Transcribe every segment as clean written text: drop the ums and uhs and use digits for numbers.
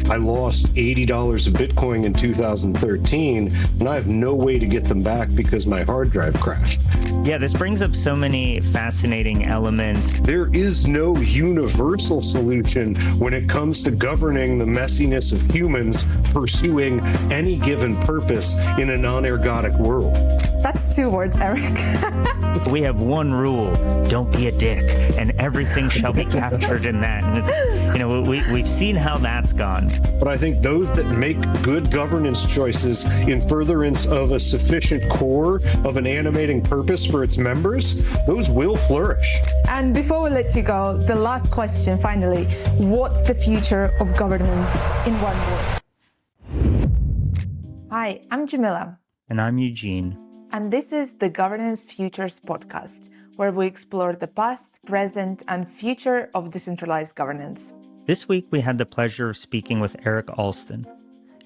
I lost $80 of Bitcoin in 2013, and I have no way to get them back because my hard drive crashed. Yeah, this brings up so many fascinating elements. There is no universal solution when it comes to governing the messiness of humans pursuing any given purpose in a non-ergodic world. That's 2 words, Eric. We have one rule: don't be a dick, and everything shall be captured in that. And it's, we've seen how that's gone. But I think those that make good governance choices in furtherance of a sufficient core of an animating purpose for its members, those will flourish. And before we let you go, the last question, finally, what's the future of governance in one word? Hi, I'm Jamilya. And I'm Eugene. And this is the Governance Futures podcast, where we explore the past, present, and future of decentralized governance. This week, we had the pleasure of speaking with Eric Alston.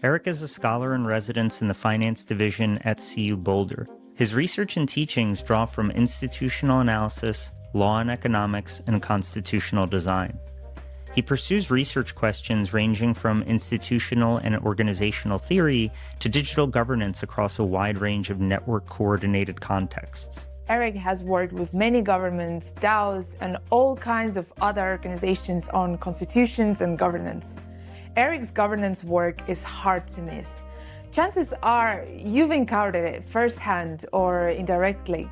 Eric is a scholar in residence in the finance division at CU Boulder. His research and teachings draw from institutional analysis, law and economics, and constitutional design. He pursues research questions ranging from institutional and organizational theory to digital governance across a wide range of network-coordinated contexts. Eric has worked with many governments, DAOs, and all kinds of other organizations on constitutions and governance. Eric's governance work is hard to miss. Chances are you've encountered it firsthand or indirectly.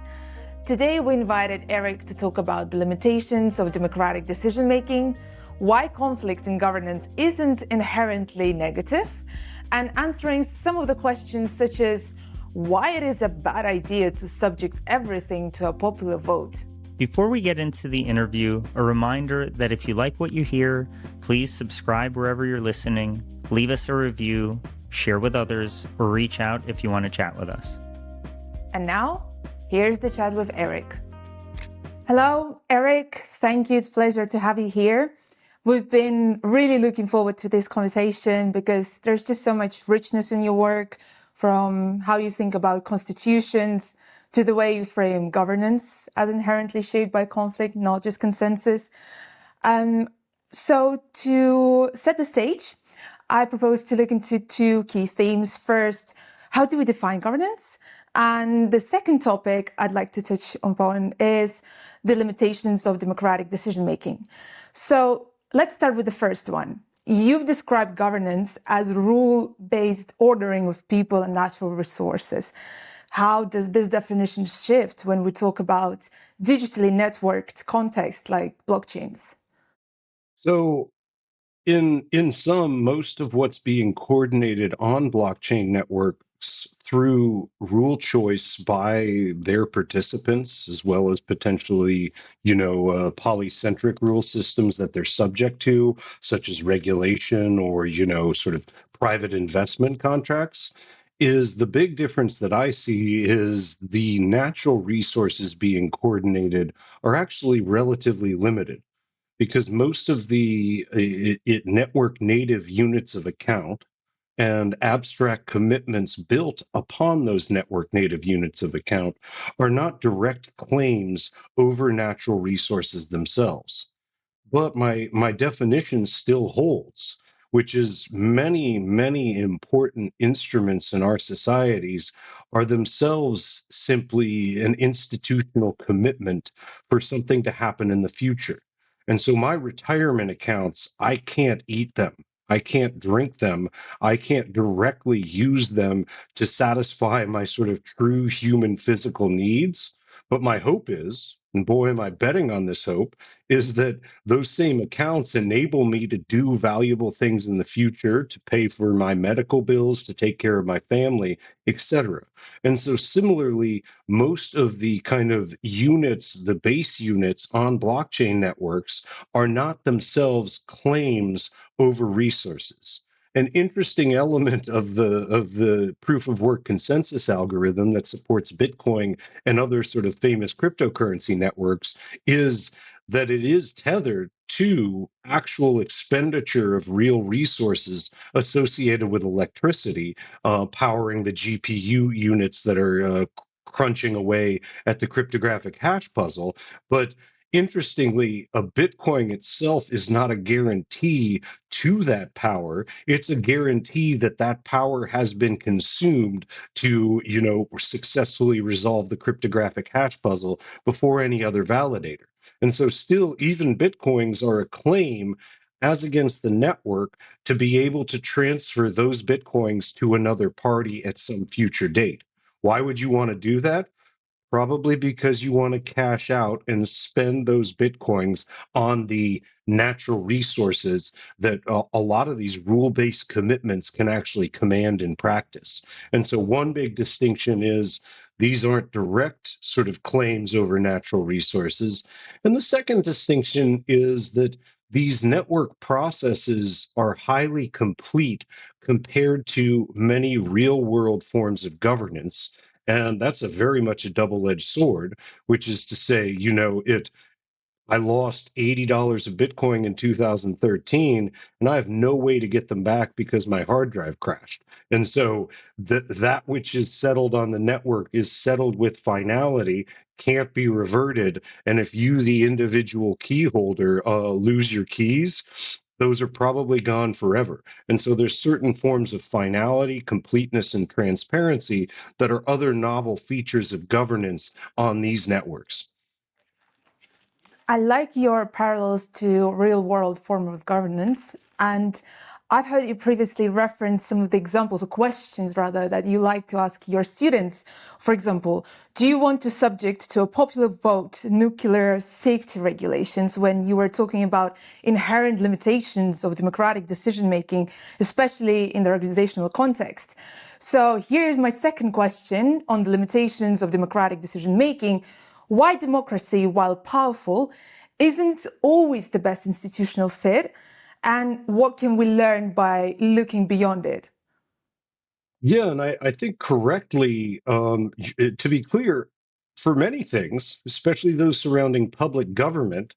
Today, we invited Eric to talk about the limitations of democratic decision-making, why conflict in governance isn't inherently negative, and answering some of the questions such as why it is a bad idea to subject everything to a popular vote. Before we get into the interview, a reminder that if you like what you hear, please subscribe wherever you're listening, leave us a review, share with others, or reach out if you want to chat with us. And now, here's the chat with Eric. Hello, Eric. Thank you. It's a pleasure to have you here. We've been really looking forward to this conversation because there's just so much richness in your work, from how you think about constitutions to the way you frame governance as inherently shaped by conflict, not just consensus. So to set the stage, I propose to look into 2 key themes. First, how do we define governance? And the second topic I'd like to touch upon is the limitations of democratic decision-making. So let's start with the first one. You've described governance as rule-based ordering of people and natural resources. How does this definition shift when we talk about digitally networked contexts like blockchains? So in sum, most of what's being coordinated on blockchain networks through rule choice by their participants, as well as potentially, polycentric rule systems that they're subject to, such as regulation or, sort of private investment contracts, is the big difference that I see is the natural resources being coordinated are actually relatively limited, because most of the network native units of account and abstract commitments built upon those network native units of account are not direct claims over natural resources themselves. But my definition still holds, which is many, many important instruments in our societies are themselves simply an institutional commitment for something to happen in the future. And so my retirement accounts, I can't eat them. I can't drink them. I can't directly use them to satisfy my sort of true human physical needs. But my hope is, and boy, am I betting on this hope, is that those same accounts enable me to do valuable things in the future, to pay for my medical bills, to take care of my family, etc. And so similarly, most of the kind of units, the base units on blockchain networks are not themselves claims over resources. An interesting element of the proof of work consensus algorithm that supports Bitcoin and other sort of famous cryptocurrency networks is that it is tethered to actual expenditure of real resources associated with electricity, powering the GPU units that are crunching away at the cryptographic hash puzzle. But Interestingly, a Bitcoin itself is not a guarantee to that power. It's a guarantee that that power has been consumed to, successfully resolve the cryptographic hash puzzle before any other validator. And so still, even Bitcoins are a claim as against the network to be able to transfer those Bitcoins to another party at some future date. Why would you want to do that? Probably because you want to cash out and spend those Bitcoins on the natural resources that a lot of these rule-based commitments can actually command in practice. And so one big distinction is these aren't direct sort of claims over natural resources. And the second distinction is that these network processes are highly complete compared to many real-world forms of governance. And that's a very much a double-edged sword, which is to say, I lost $80 of Bitcoin in 2013, and I have no way to get them back because my hard drive crashed. And so that which is settled on the network is settled with finality, can't be reverted. And if you, the individual key holder, lose your keys, those are probably gone forever. And so there's certain forms of finality, completeness, and transparency that are other novel features of governance on these networks. I like your parallels to real-world form of governance, and I've heard you previously reference some of the examples or questions, rather, that you like to ask your students. For example, do you want to subject to a popular vote nuclear safety regulations when you were talking about inherent limitations of democratic decision-making, especially in the organizational context? So here's my second question on the limitations of democratic decision-making. Why democracy, while powerful, isn't always the best institutional fit, and what can we learn by looking beyond it? Yeah, and I think correctly, to be clear, for many things, especially those surrounding public government,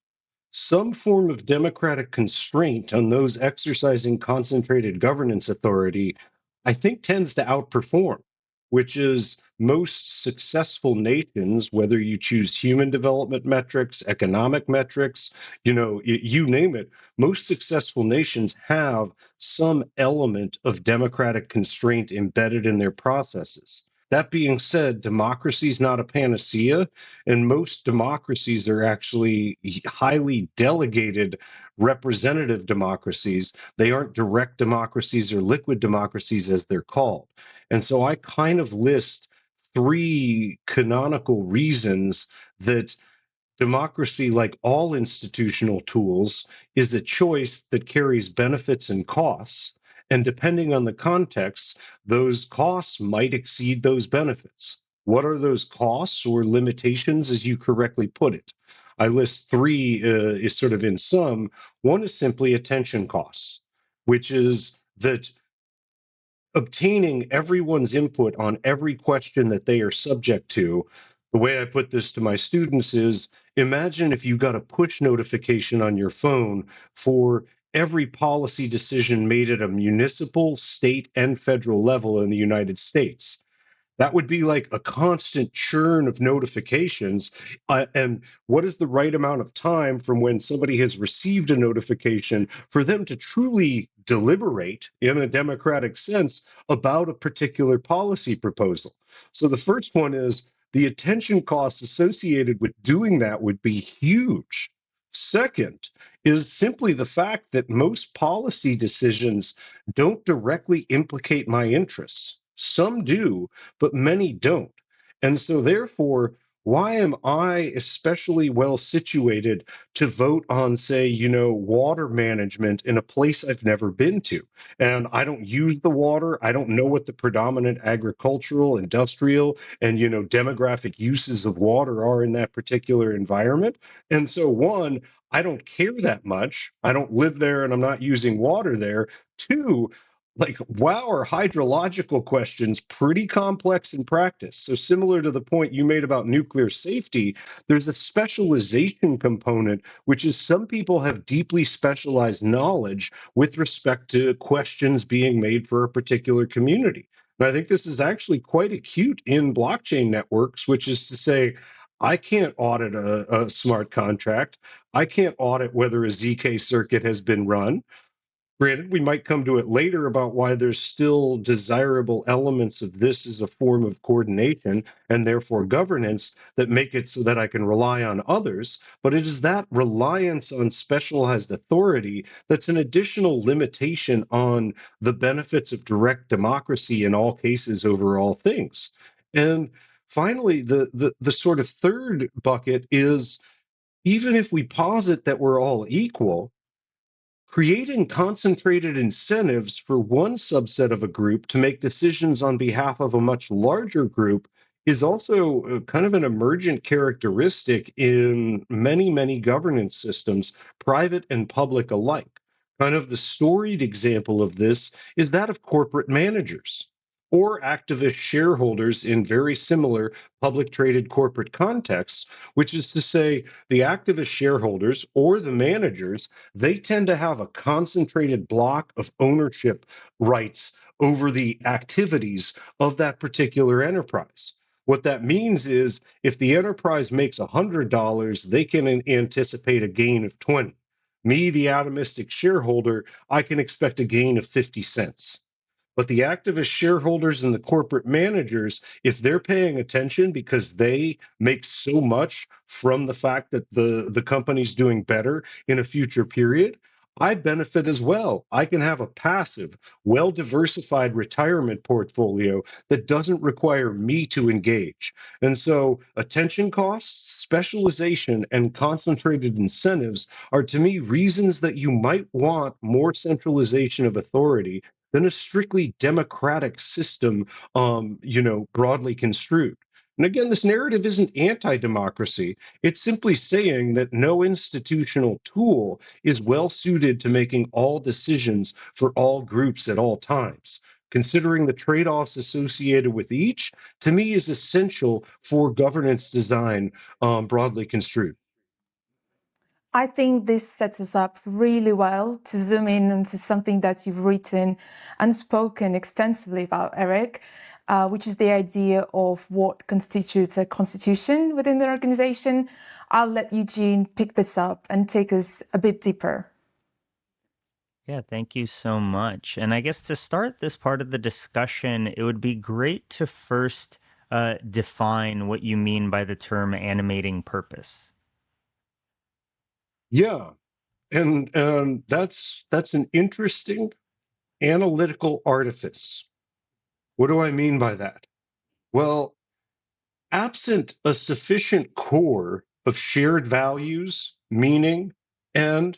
some form of democratic constraint on those exercising concentrated governance authority, I think tends to outperform, which is most successful nations, whether you choose human development metrics, economic metrics, you name it, most successful nations have some element of democratic constraint embedded in their processes. That being said, democracy is not a panacea, and most democracies are actually highly delegated representative democracies. They aren't direct democracies or liquid democracies as they're called. And so I kind of list three canonical reasons that democracy, like all institutional tools, is a choice that carries benefits and costs. And depending on the context, those costs might exceed those benefits. What are those costs or limitations, as you correctly put it? I list three is sort of in sum. One is simply attention costs, which is that obtaining everyone's input on every question that they are subject to. The way I put this to my students is imagine if you got a push notification on your phone for every policy decision made at a municipal, state, and federal level in the United States. That would be like a constant churn of notifications. And what is the right amount of time from when somebody has received a notification for them to truly deliberate in a democratic sense about a particular policy proposal? So the first one is the attention costs associated with doing that would be huge. Second is simply the fact that most policy decisions don't directly implicate my interests. Some do, but many don't. And so, therefore, why am I especially well situated to vote on, say, water management in a place I've never been to? And I don't use the water. I don't know what the predominant agricultural, industrial, and, demographic uses of water are in that particular environment. And so, one, I don't care that much. I don't live there and I'm not using water there. Two, like, wow, are hydrological questions pretty complex in practice? So similar to the point you made about nuclear safety, there's a specialization component, which is some people have deeply specialized knowledge with respect to questions being made for a particular community. And I think this is actually quite acute in blockchain networks, which is to say, I can't audit a smart contract. I can't audit whether a ZK circuit has been run. Granted, we might come to it later about why there's still desirable elements of this as a form of coordination and therefore governance that make it so that I can rely on others. But it is that reliance on specialized authority that's an additional limitation on the benefits of direct democracy in all cases over all things. And finally, the sort of third bucket is even if we posit that we're all equal, creating concentrated incentives for one subset of a group to make decisions on behalf of a much larger group is also kind of an emergent characteristic in many, many governance systems, private and public alike. Kind of the storied example of this is that of corporate managers or activist shareholders in very similar public traded corporate contexts, which is to say, the activist shareholders or the managers, they tend to have a concentrated block of ownership rights over the activities of that particular enterprise. What that means is if the enterprise makes $100, they can anticipate a gain of 20. Me, the atomistic shareholder, I can expect a gain of 50 cents. But the activist shareholders and the corporate managers, if they're paying attention because they make so much from the fact that the company's doing better in a future period, I benefit as well. I can have a passive, well diversified retirement portfolio that doesn't require me to engage. And so, attention costs, specialization, and concentrated incentives are to me reasons that you might want more centralization of authority than a strictly democratic system, broadly construed. And again, this narrative isn't anti-democracy. It's simply saying that no institutional tool is well suited to making all decisions for all groups at all times. Considering the trade-offs associated with each, to me, is essential for governance design, broadly construed. I think this sets us up really well to zoom in into something that you've written and spoken extensively about, Eric, which is the idea of what constitutes a constitution within the organization. I'll let Eugene pick this up and take us a bit deeper. Yeah, thank you so much. And I guess to start this part of the discussion, it would be great to first define what you mean by the term animating purpose. Yeah, and that's an interesting analytical artifice. What do I mean by that? Well, absent a sufficient core of shared values, meaning, and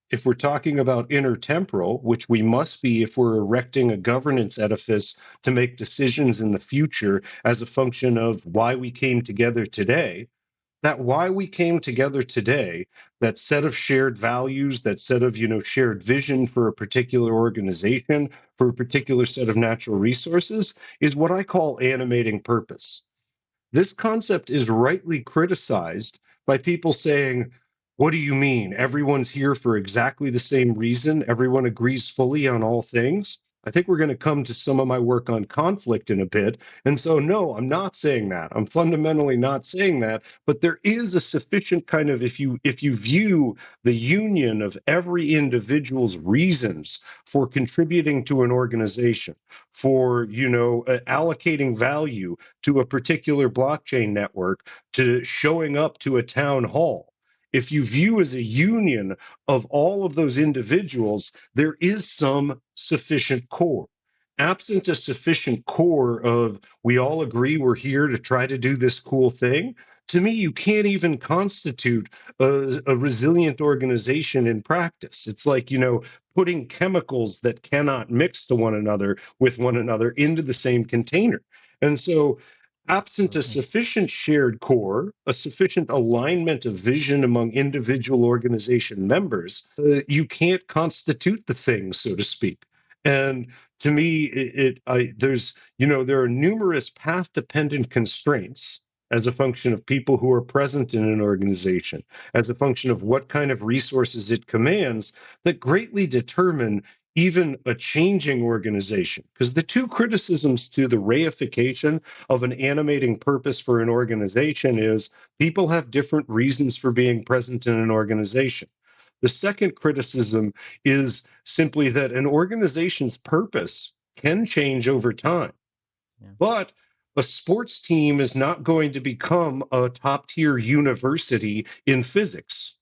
if we're talking about intertemporal, which we must be if we're erecting a governance edifice to make decisions in the future as a function of why we came together today, that why we came together today, that set of shared values, that set of shared vision for a particular organization, for a particular set of natural resources, is what I call animating purpose. This concept is rightly criticized by people saying, what do you mean? Everyone's here for exactly the same reason. Everyone agrees fully on all things. I think we're going to come to some of my work on conflict in a bit. And so, no, I'm not saying that. I'm fundamentally not saying that. But there is a sufficient kind of, if you view the union of every individual's reasons for contributing to an organization, for, allocating value to a particular blockchain network, to showing up to a town hall, if you view as a union of all of those individuals, there is some sufficient core. Absent a sufficient core of we all agree we're here to try to do this cool thing, to me, you can't even constitute a resilient organization in practice. It's like, putting chemicals that cannot mix to one another with one another into the same container. And so absent a sufficient shared core, a sufficient alignment of vision among individual organization members, you can't constitute the thing, so to speak. And to me, there are numerous path-dependent constraints as a function of people who are present in an organization, as a function of what kind of resources it commands, that greatly determine even a changing organization. Because the two criticisms to the reification of an animating purpose for an organization is people have different reasons for being present in an organization. The second criticism is simply that an organization's purpose can change over time. Yeah. But a sports team is not going to become a top tier university in physics.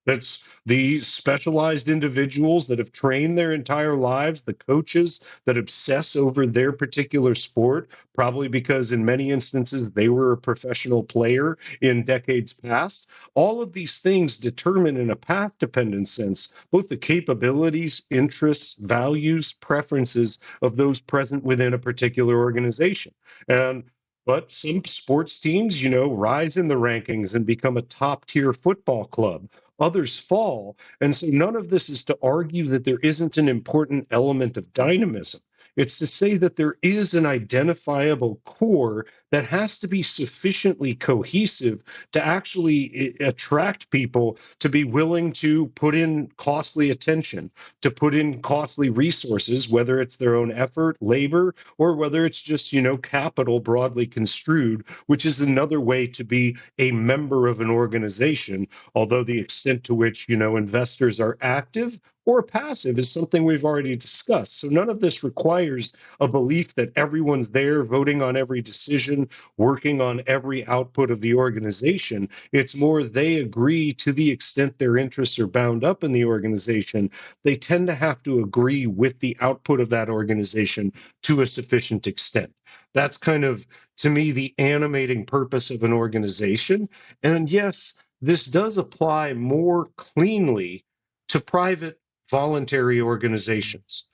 That's the specialized individuals that have trained their entire lives, the coaches that obsess over their particular sport, probably because in many instances they were a professional player in decades past. All of these things determine, in a path dependent sense, both the capabilities, interests, values, preferences of those present within a particular organization. But some sports teams, rise in the rankings and become a top tier football club. Others fall. And so none of this is to argue that there isn't an important element of dynamism. It's to say that there is an identifiable core that has to be sufficiently cohesive to actually attract people to be willing to put in costly attention, to put in costly resources, whether it's their own effort, labor, or whether it's just, capital broadly construed, which is another way to be a member of an organization, although the extent to which, investors are active or passive is something we've already discussed. So none of this requires a belief that everyone's there voting on every decision, working on every output of the organization. It's more they agree to the extent their interests are bound up in the organization. They tend to have to agree with the output of that organization to a sufficient extent. That's kind of, to me, the animating purpose of an organization. And yes, this does apply more cleanly to private voluntary organizations.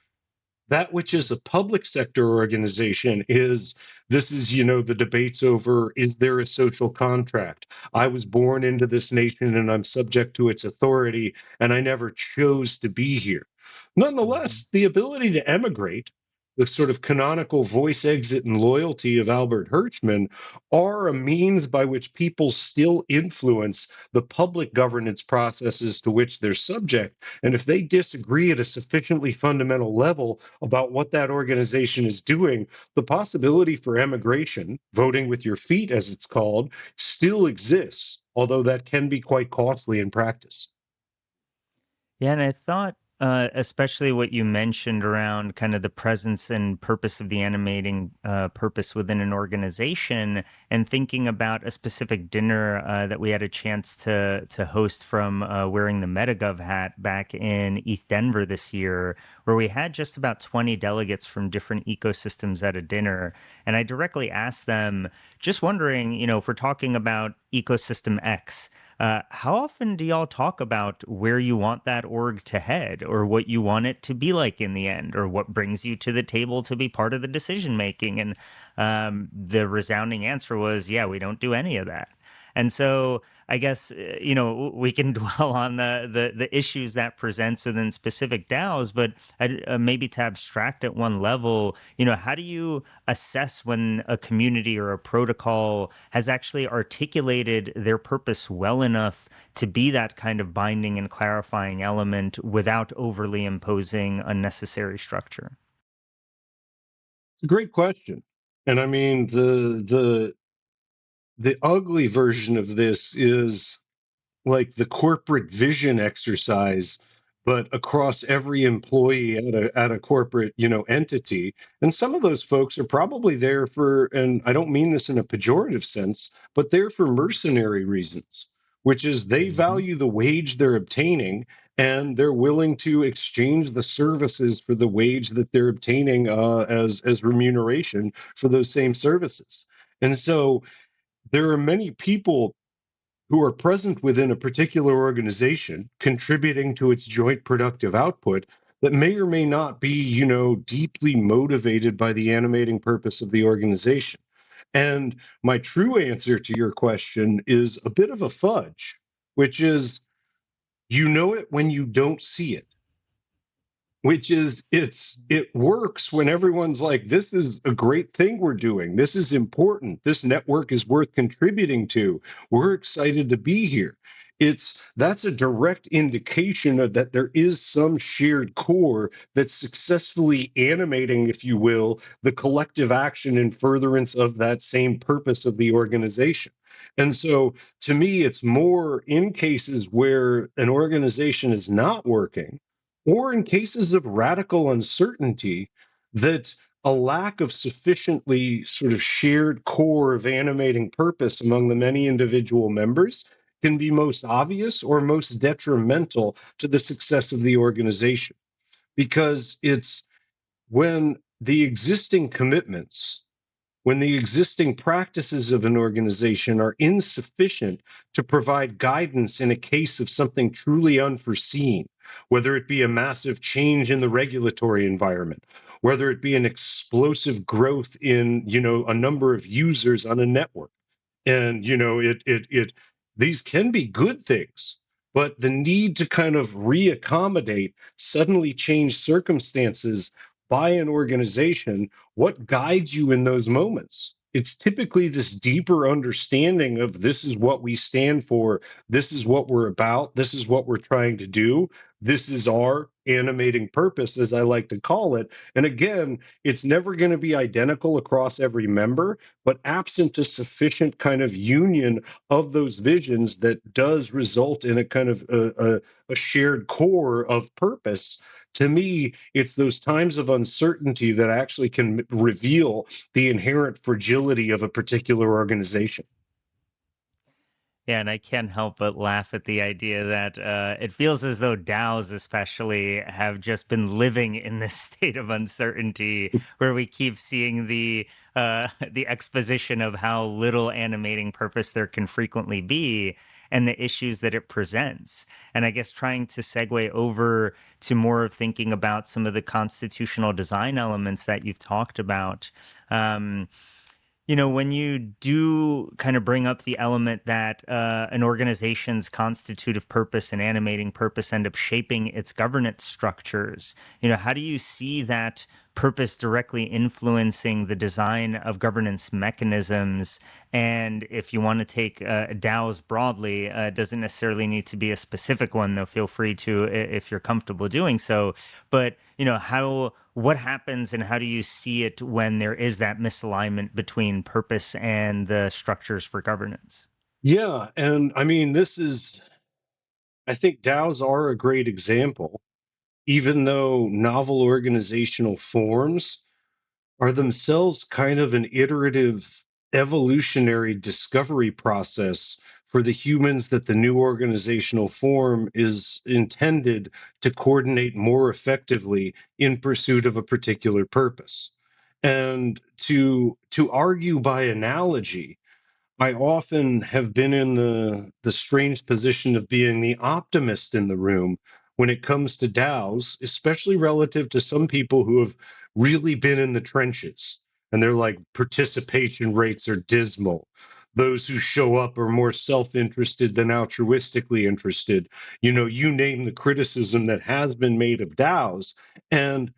That which is a public sector organization this is, the debates over, is there a social contract? I was born into this nation and I'm subject to its authority, and I never chose to be here. Nonetheless, the ability to emigrate, the sort of canonical voice, exit, and loyalty of Albert Hirschman, are a means by which people still influence the public governance processes to which they're subject. And if they disagree at a sufficiently fundamental level about what that organization is doing, the possibility for emigration, voting with your feet, as it's called, still exists, although that can be quite costly in practice. Yeah, and I thought, especially what you mentioned around kind of the presence and purpose of the animating purpose within an organization, and thinking about a specific dinner that we had a chance to host from wearing the MetaGov hat back in East Denver this year, where we had just about 20 delegates from different ecosystems at a dinner, and I directly asked them, just wondering, if we're talking about ecosystem X. How often do y'all talk about where you want that org to head, or what you want it to be like in the end, or what brings you to the table to be part of the decision making? And the resounding answer was, yeah, we don't do any of that. And so I guess, we can dwell on the issues that presents within specific DAOs, but maybe to abstract at one level, how do you assess when a community or a protocol has actually articulated their purpose well enough to be that kind of binding and clarifying element without overly imposing unnecessary structure? It's a great question. And I mean, the ugly version of this is like the corporate vision exercise, but across every employee at a corporate, entity. And some of those folks are probably there for, and I don't mean this in a pejorative sense, but they're for mercenary reasons, which is they Hmm. value the wage they're obtaining, and they're willing to exchange the services for the wage that they're obtaining as remuneration for those same services. And so there are many people who are present within a particular organization, contributing to its joint productive output, that may or may not be, deeply motivated by the animating purpose of the organization. And my true answer to your question is a bit of a fudge, which is, you know it when you don't see it, which is it works when everyone's like, this is a great thing we're doing, this is important, this network is worth contributing to, we're excited to be here. That's a direct indication of that there is some shared core that's successfully animating, if you will, the collective action in furtherance of that same purpose of the organization. And so to me, it's more in cases where an organization is not working, or in cases of radical uncertainty, that a lack of sufficiently sort of shared core of animating purpose among the many individual members can be most obvious or most detrimental to the success of the organization. Because it's when the existing commitments, when the existing practices of an organization are insufficient to provide guidance in a case of something truly unforeseen, whether it be a massive change in the regulatory environment, whether it be an explosive growth in, a number of users on a network, and these can be good things, but the need to kind of reaccommodate suddenly changed circumstances by an organization, what guides you in those moments? It's typically this deeper understanding of this is what we stand for, this is what we're about, this is what we're trying to do, this is our animating purpose, as I like to call it. And again, it's never going to be identical across every member, but absent a sufficient kind of union of those visions that does result in a kind of a shared core of purpose. To me, it's those times of uncertainty that actually can reveal the inherent fragility of a particular organization. Yeah, and I can't help but laugh at the idea that it feels as though DAOs, especially, have just been living in this state of uncertainty, where we keep seeing the exposition of how little animating purpose there can frequently be, and the issues that it presents. And I guess trying to segue over to more of thinking about some of the constitutional design elements that you've talked about. When you do kind of bring up the element that an organization's constitutive purpose and animating purpose end up shaping its governance structures, how do you see that purpose directly influencing the design of governance mechanisms? And if you want to take DAOs broadly, it doesn't necessarily need to be a specific one, though feel free to if you're comfortable doing so. But, what happens and how do you see it when there is that misalignment between purpose and the structures for governance? Yeah, and I mean, I think DAOs are a great example, even though novel organizational forms are themselves kind of an iterative evolutionary discovery process for the humans that the new organizational form is intended to coordinate more effectively in pursuit of a particular purpose. And to argue by analogy, I often have been in the strange position of being the optimist in the room when it comes to DAOs, especially relative to some people who have really been in the trenches and their like participation rates are dismal. Those who show up are more self-interested than altruistically interested. You name the criticism that has been made of DAOs, and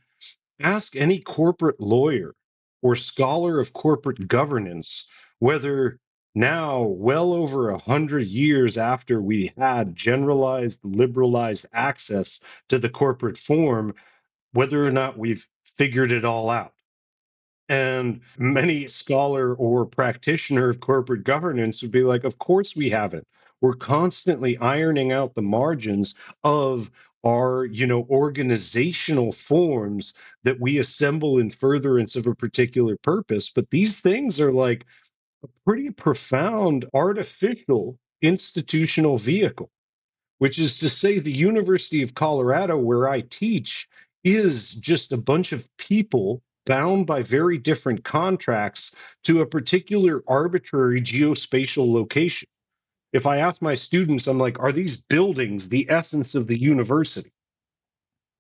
ask any corporate lawyer or scholar of corporate governance whether now, well over 100 years after we had generalized, liberalized access to the corporate form, whether or not we've figured it all out. And many scholar or practitioner of corporate governance would be like, of course we haven't. We're constantly ironing out the margins of our, organizational forms that we assemble in furtherance of a particular purpose. But these things are like a pretty profound artificial institutional vehicle, which is to say, the University of Colorado, where I teach, is just a bunch of people bound by very different contracts to a particular arbitrary geospatial location. If I ask my students, I'm like, are these buildings the essence of the university?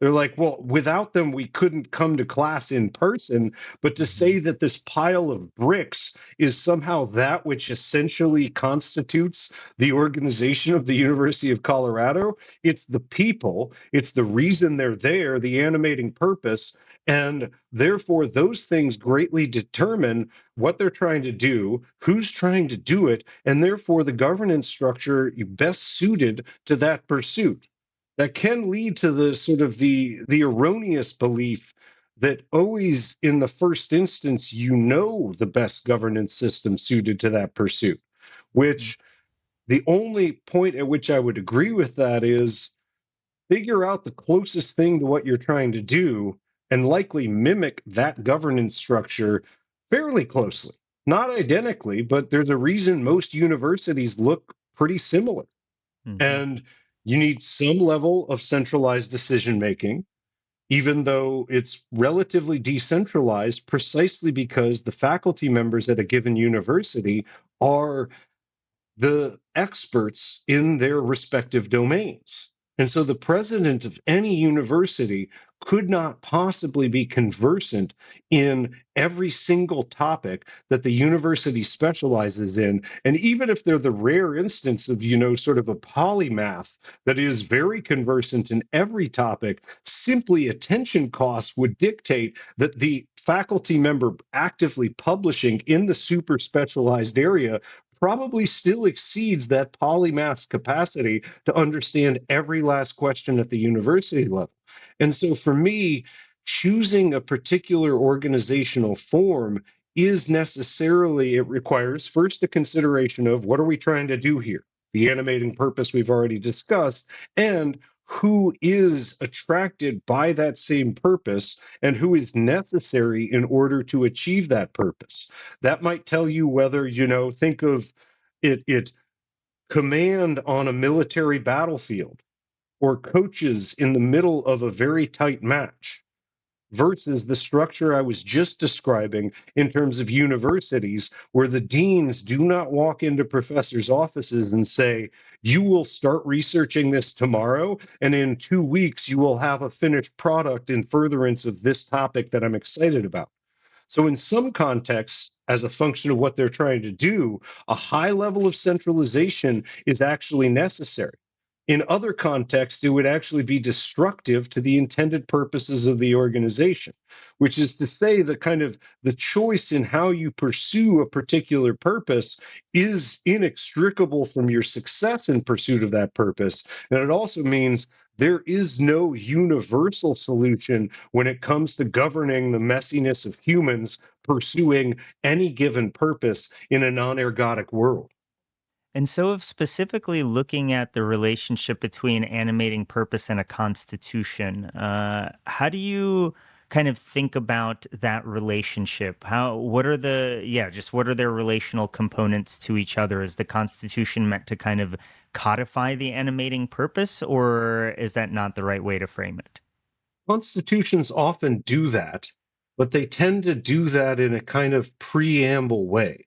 They're like, well, without them, we couldn't come to class in person. But to say that this pile of bricks is somehow that which essentially constitutes the organization of the University of Colorado, it's the people, it's the reason they're there, the animating purpose. And therefore, those things greatly determine what they're trying to do, who's trying to do it, and therefore the governance structure best suited to that pursuit. That can lead to the sort of the erroneous belief that always in the first instance, you know the best governance system suited to that pursuit, which the only point at which I would agree with that is figure out the closest thing to what you're trying to do and likely mimic that governance structure fairly closely. Not identically, but there's a reason most universities look pretty similar. And you need some level of centralized decision making, even though it's relatively decentralized, precisely because the faculty members at a given university are the experts in their respective domains. And so the president of any university could not possibly be conversant in every single topic that the university specializes in. And even if they're the rare instance of, sort of a polymath that is very conversant in every topic, simply attention costs would dictate that the faculty member actively publishing in the super specialized area probably still exceeds that polymath's capacity to understand every last question at the university level. And so for me, choosing a particular organizational form is necessarily, it requires first a consideration of what are we trying to do here? The animating purpose we've already discussed, and who is attracted by that same purpose and who is necessary in order to achieve that purpose. That might tell you whether, think of it command on a military battlefield or coaches in the middle of a very tight match versus the structure I was just describing in terms of universities, where the deans do not walk into professors' offices and say, you will start researching this tomorrow, and in 2 weeks, you will have a finished product in furtherance of this topic that I'm excited about. So, in some contexts, as a function of what they're trying to do, a high level of centralization is actually necessary. In other contexts, it would actually be destructive to the intended purposes of the organization, which is to say that kind of the choice in how you pursue a particular purpose is inextricable from your success in pursuit of that purpose. And it also means there is no universal solution when it comes to governing the messiness of humans pursuing any given purpose in a non-ergodic world. And so, if specifically looking at the relationship between animating purpose and a constitution, how do you kind of think about that relationship? What are what are their relational components to each other? Is the constitution meant to kind of codify the animating purpose, or is that not the right way to frame it? Constitutions often do that, but they tend to do that in a kind of preamble way,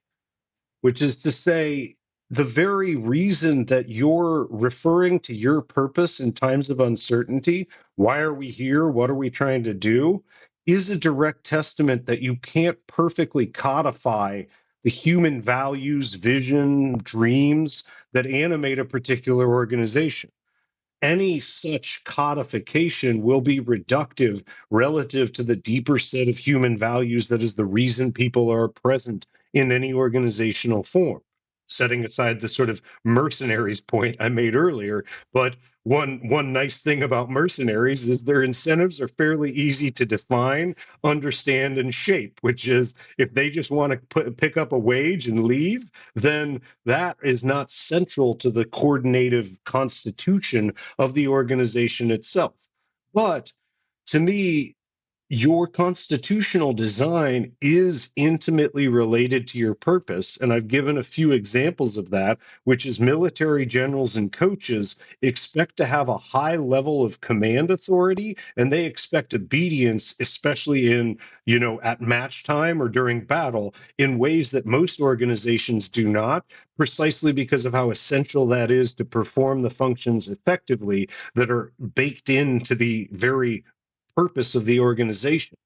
which is to say, the very reason that you're referring to your purpose in times of uncertainty, why are we here? What are we trying to do? Is a direct testament that you can't perfectly codify the human values, vision, dreams that animate a particular organization. Any such codification will be reductive relative to the deeper set of human values that is the reason people are present in any organizational form. Setting aside the sort of mercenaries point I made earlier, but one nice thing about mercenaries is their incentives are fairly easy to define, understand, and shape, which is if they just want to pick up a wage and leave, then that is not central to the coordinative constitution of the organization itself. But to me, your constitutional design is intimately related to your purpose. And I've given a few examples of that, which is military generals and coaches expect to have a high level of command authority, and they expect obedience, especially in, at match time or during battle, in ways that most organizations do not, precisely because of how essential that is to perform the functions effectively that are baked into the very purpose of the organization.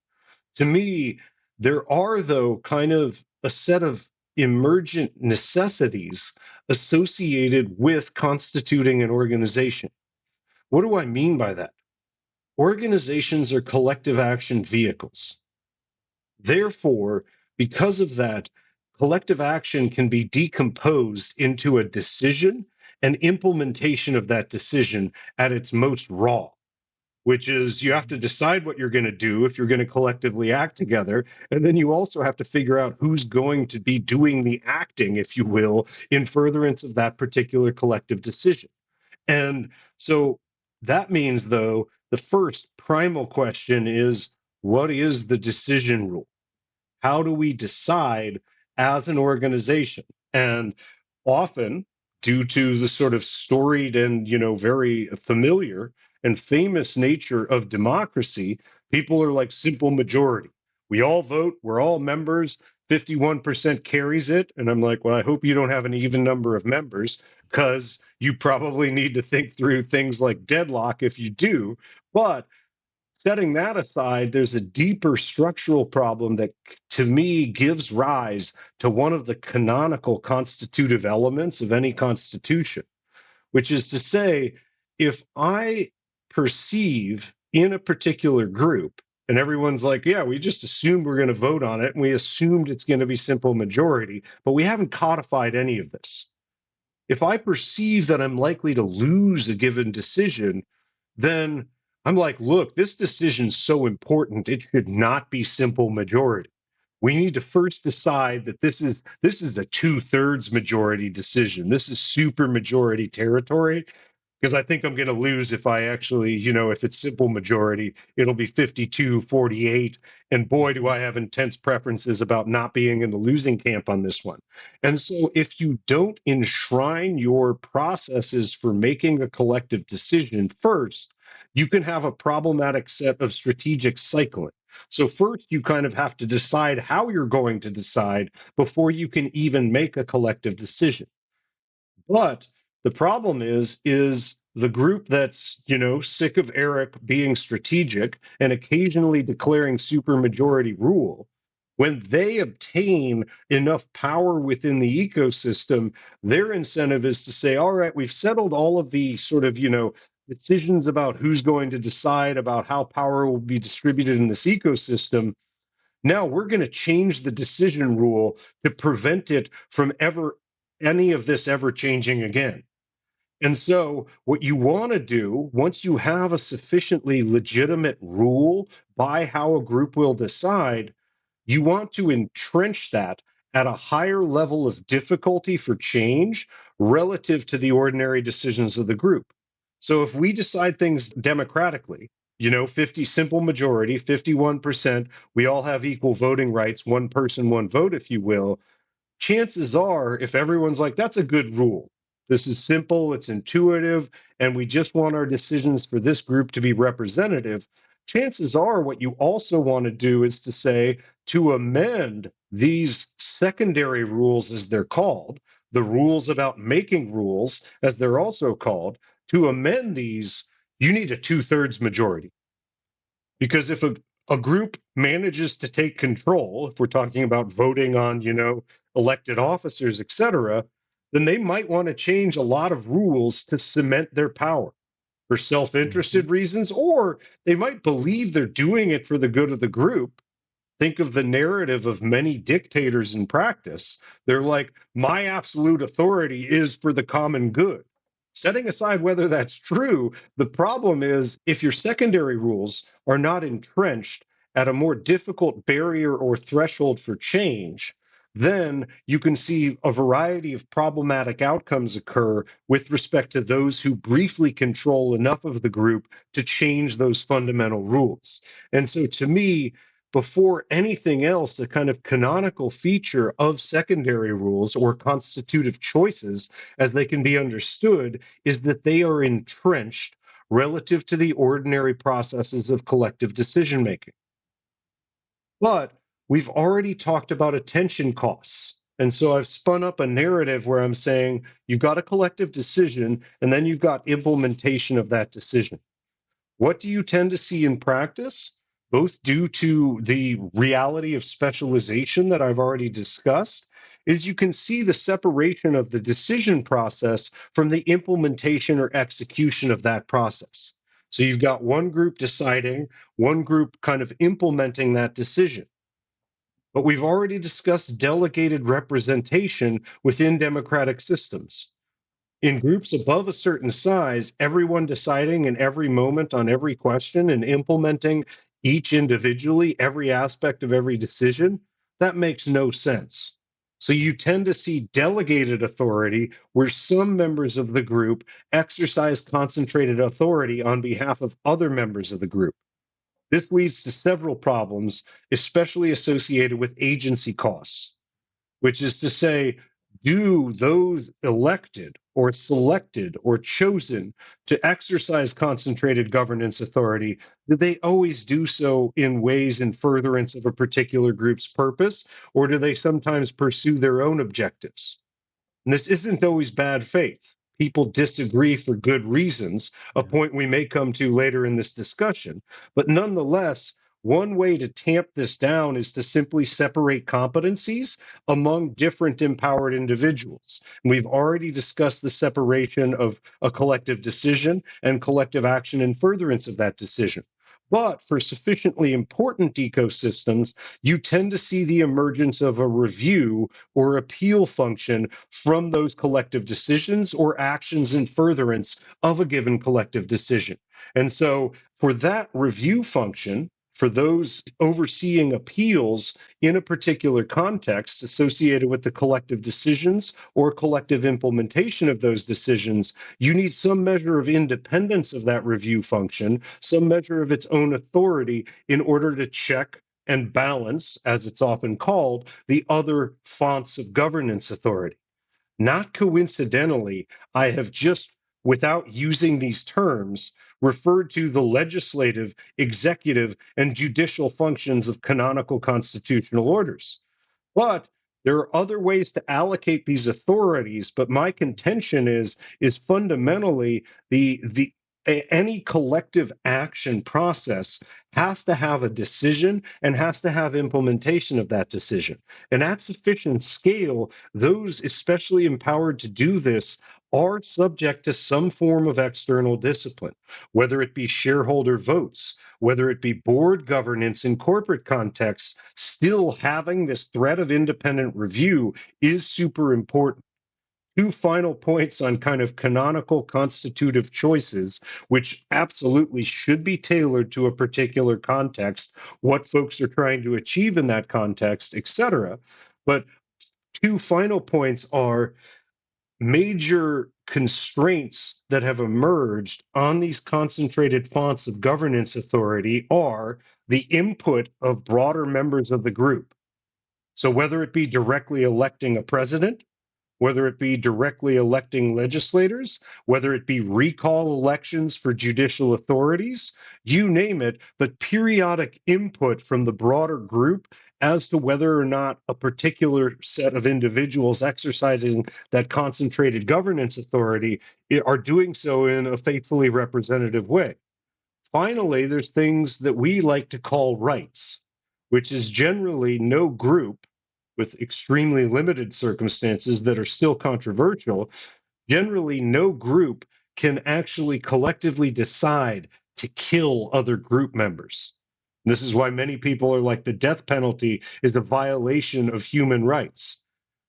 To me, there are, though, kind of a set of emergent necessities associated with constituting an organization. What do I mean by that? Organizations are collective action vehicles. Therefore, because of that, collective action can be decomposed into a decision and implementation of that decision at its most raw, which is you have to decide what you're going to do if you're going to collectively act together. And then you also have to figure out who's going to be doing the acting, if you will, in furtherance of that particular collective decision. And so that means, though, the first primal question is, what is the decision rule? How do we decide as an organization? And often, due to the sort of storied and, very familiar and famous nature of democracy, people are like simple majority. We all vote, we're all members, 51% carries it. And I'm like, well, I hope you don't have an even number of members, because you probably need to think through things like deadlock if you do. But setting that aside, there's a deeper structural problem that, to me, gives rise to one of the canonical constitutive elements of any constitution, which is to say, if I perceive in a particular group, and everyone's like, yeah, we just assumed we're going to vote on it, and we assumed it's going to be simple majority, but we haven't codified any of this. If I perceive that I'm likely to lose a given decision, then I'm like, look, this decision's so important, it should not be simple majority. We need to first decide that this is a 2/3 majority decision. This is super majority territory, because I think I'm going to lose if I actually, if it's simple majority, it'll be 52-48. And boy, do I have intense preferences about not being in the losing camp on this one. And so if you don't enshrine your processes for making a collective decision first, you can have a problematic set of strategic cycling. So first, you kind of have to decide how you're going to decide before you can even make a collective decision. But the problem is the group that's, sick of Eric being strategic and occasionally declaring supermajority rule, when they obtain enough power within the ecosystem, their incentive is to say, all right, we've settled all of the sort of, decisions about who's going to decide about how power will be distributed in this ecosystem. Now we're going to change the decision rule to prevent it from any of this ever changing again. And so, what you want to do once you have a sufficiently legitimate rule by how a group will decide, you want to entrench that at a higher level of difficulty for change relative to the ordinary decisions of the group. So, if we decide things democratically, 50 simple majority, 51%, we all have equal voting rights, one person, one vote, if you will. Chances are, if everyone's like, that's a good rule, this is simple, it's intuitive, and we just want our decisions for this group to be representative, chances are what you also want to do is to say, to amend these secondary rules, as they're called, the rules about making rules, as they're also called, to amend these, you need a 2/3 majority. Because if a group manages to take control, if we're talking about voting on, elected officers, et cetera, then they might want to change a lot of rules to cement their power for self-interested reasons, or they might believe they're doing it for the good of the group. Think of the narrative of many dictators in practice. They're like, my absolute authority is for the common good. Setting aside whether that's true, the problem is if your secondary rules are not entrenched at a more difficult barrier or threshold for change, then you can see a variety of problematic outcomes occur with respect to those who briefly control enough of the group to change those fundamental rules. And so to me, before anything else, a kind of canonical feature of secondary rules or constitutive choices, as they can be understood, is that they are entrenched relative to the ordinary processes of collective decision making. But we've already talked about attention costs. And so I've spun up a narrative where I'm saying you've got a collective decision and then you've got implementation of that decision. What do you tend to see in practice? Both due to the reality of specialization that I've already discussed, is you can see the separation of the decision process from the implementation or execution of that process. So you've got one group deciding, one group kind of implementing that decision. But we've already discussed delegated representation within democratic systems. In groups above a certain size, everyone deciding in every moment on every question and implementing each individually every aspect of every decision, that makes no sense. So you tend to see delegated authority where some members of the group exercise concentrated authority on behalf of other members of the group. This leads to several problems, especially associated with agency costs, which is to say, do those elected or selected or chosen to exercise concentrated governance authority, do they always do so in ways in furtherance of a particular group's purpose, or do they sometimes pursue their own objectives? And this isn't always bad faith. People disagree for good reasons, a point we may come to later in this discussion. But nonetheless, one way to tamp this down is to simply separate competencies among different empowered individuals. And we've already discussed the separation of a collective decision and collective action in furtherance of that decision. But for sufficiently important ecosystems, you tend to see the emergence of a review or appeal function from those collective decisions or actions in furtherance of a given collective decision. And so for that review function, for those overseeing appeals in a particular context associated with the collective decisions or collective implementation of those decisions, you need some measure of independence of that review function, some measure of its own authority in order to check and balance, as it's often called, the other fonts of governance authority. Not coincidentally, I have just, without using these terms, referred to the legislative, executive, and judicial functions of canonical constitutional orders. But there are other ways to allocate these authorities, but my contention is fundamentally any collective action process has to have a decision and has to have implementation of that decision. And at sufficient scale, those especially empowered to do this are subject to some form of external discipline, whether it be shareholder votes, whether it be board governance in corporate contexts. Still having this threat of independent review is super important. Two final points on kind of canonical constitutive choices, which absolutely should be tailored to a particular context, what folks are trying to achieve in that context, etc. But two final points are major constraints that have emerged on these concentrated fonts of governance authority are the input of broader members of the group. So whether it be directly electing a president, whether it be directly electing legislators, whether it be recall elections for judicial authorities, you name it, but periodic input from the broader group as to whether or not a particular set of individuals exercising that concentrated governance authority are doing so in a faithfully representative way. Finally, there's things that we like to call rights, which is generally no group, with extremely limited circumstances that are still controversial, generally no group can actually collectively decide to kill other group members. This is why many people are like the death penalty is a violation of human rights.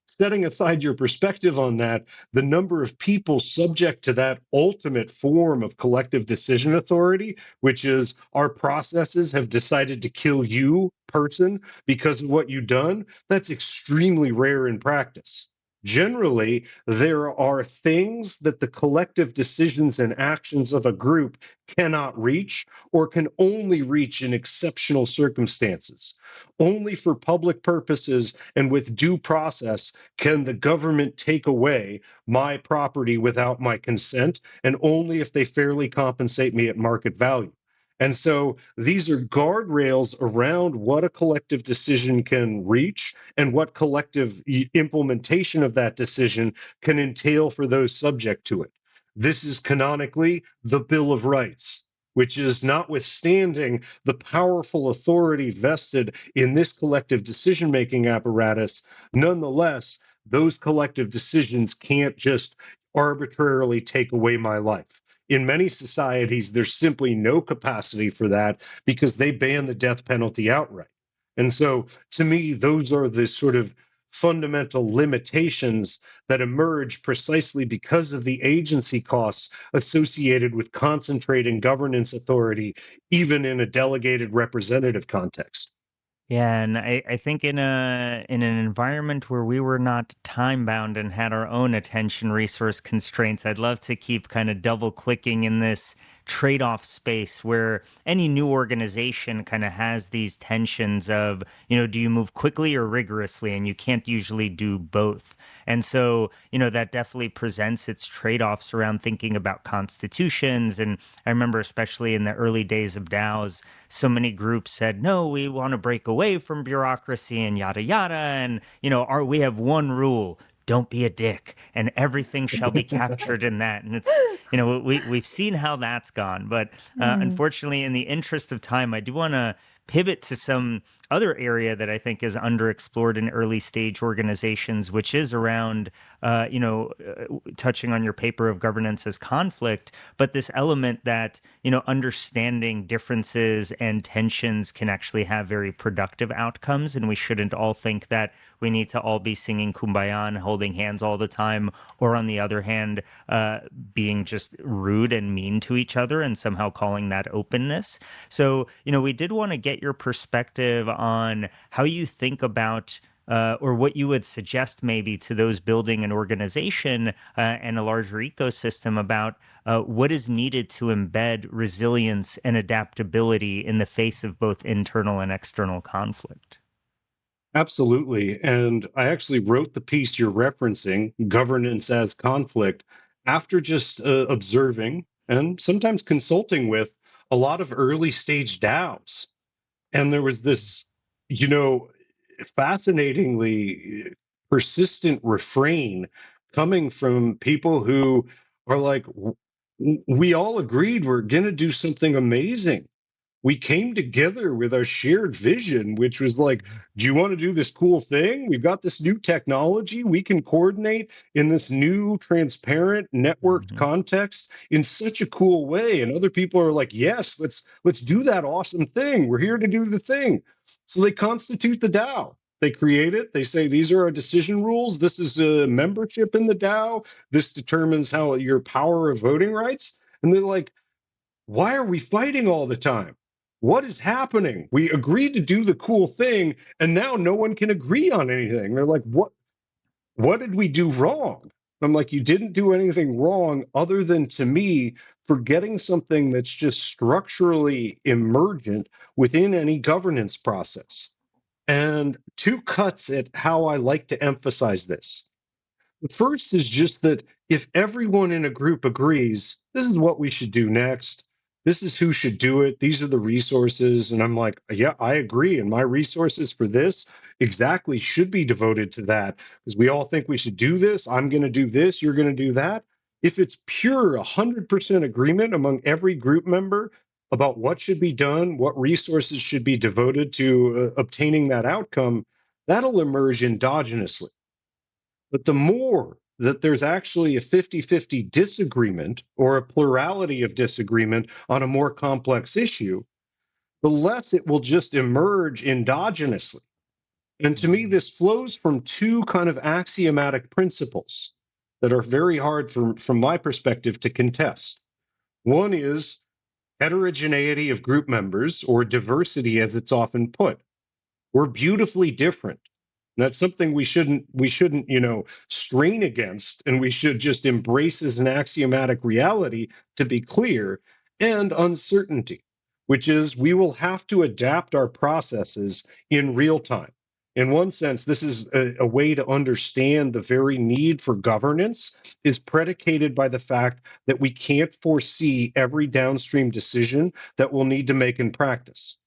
Setting aside your perspective on that, the number of people subject to that ultimate form of collective decision authority, which is our processes have decided to kill you, person, because of what you've done, that's extremely rare in practice. Generally, there are things that the collective decisions and actions of a group cannot reach or can only reach in exceptional circumstances. Only for public purposes and with due process can the government take away my property without my consent, and only if they fairly compensate me at market value. And so these are guardrails around what a collective decision can reach and what collective implementation of that decision can entail for those subject to it. This is canonically the Bill of Rights, which is notwithstanding the powerful authority vested in this collective decision-making apparatus, nonetheless, those collective decisions can't just arbitrarily take away my life. In many societies, there's simply no capacity for that because they ban the death penalty outright. And so, to me, those are the sort of fundamental limitations that emerge precisely because of the agency costs associated with concentrating governance authority, even in a delegated representative context. Yeah, and I think in an environment where we were not time bound and had our own attention resource constraints, I'd love to keep kind of double clicking in this trade-off space where any new organization kind of has these tensions of, do you move quickly or rigorously? And you can't usually do both. And so, that definitely presents its trade-offs around thinking about constitutions. And I remember especially in the early days of DAOs, so many groups said, no, we want to break away from bureaucracy and yada yada. And, we have one rule. Don't be a dick, and everything shall be captured in that. And it's, we've seen how that's gone. But unfortunately, in the interest of time, I do want to pivot to some other area that I think is underexplored in early stage organizations, which is around, touching on your paper of governance as conflict, but this element that, understanding differences and tensions can actually have very productive outcomes. And we shouldn't all think that we need to all be singing Kumbaya and holding hands all the time, or on the other hand, being just rude and mean to each other and somehow calling that openness. So, we did want to get your perspective on how you think about or what you would suggest maybe to those building an organization and a larger ecosystem about what is needed to embed resilience and adaptability in the face of both internal and external conflict. Absolutely. And I actually wrote the piece you're referencing, Governance as Conflict, after just observing and sometimes consulting with a lot of early stage DAOs. And there was this, you know, fascinatingly persistent refrain coming from people who are like, We all agreed we're going to do something amazing. We came together with our shared vision, which was like, do you want to do this cool thing? We've got this new technology. We can coordinate in this new, transparent, networked Mm-hmm. context in such a cool way. And other people are like, yes, let's do that awesome thing. We're here to do the thing. So they constitute the DAO. They create it. They say these are our decision rules. This is a membership in the DAO. This determines how your power of voting rights. And they're like, why are we fighting all the time? What is happening? We agreed to do the cool thing, and now no one can agree on anything. They're like, what did we do wrong? I'm like, you didn't do anything wrong other than, to me, forgetting something that's just structurally emergent within any governance process. And two cuts at how I like to emphasize this. The first is just that if everyone in a group agrees, this is what we should do next, this is who should do it, these are the resources, and I'm like, yeah, I agree. And my resources for this exactly should be devoted to that because we all think we should do this. I'm going to do this, you're going to do that. If it's pure 100% agreement among every group member about what should be done, what resources should be devoted to obtaining that outcome, that'll emerge endogenously. But the more that there's actually a 50-50 disagreement or a plurality of disagreement on a more complex issue, the less it will just emerge endogenously. And to me, this flows from two kind of axiomatic principles that are very hard from my perspective to contest. One is heterogeneity of group members, or diversity as it's often put. We're beautifully different. And that's something we shouldn't, strain against, and we should just embrace as an axiomatic reality, to be clear, and uncertainty, which is we will have to adapt our processes in real time. In one sense, this is a way to understand the very need for governance is predicated by the fact that we can't foresee every downstream decision that we'll need to make in practice.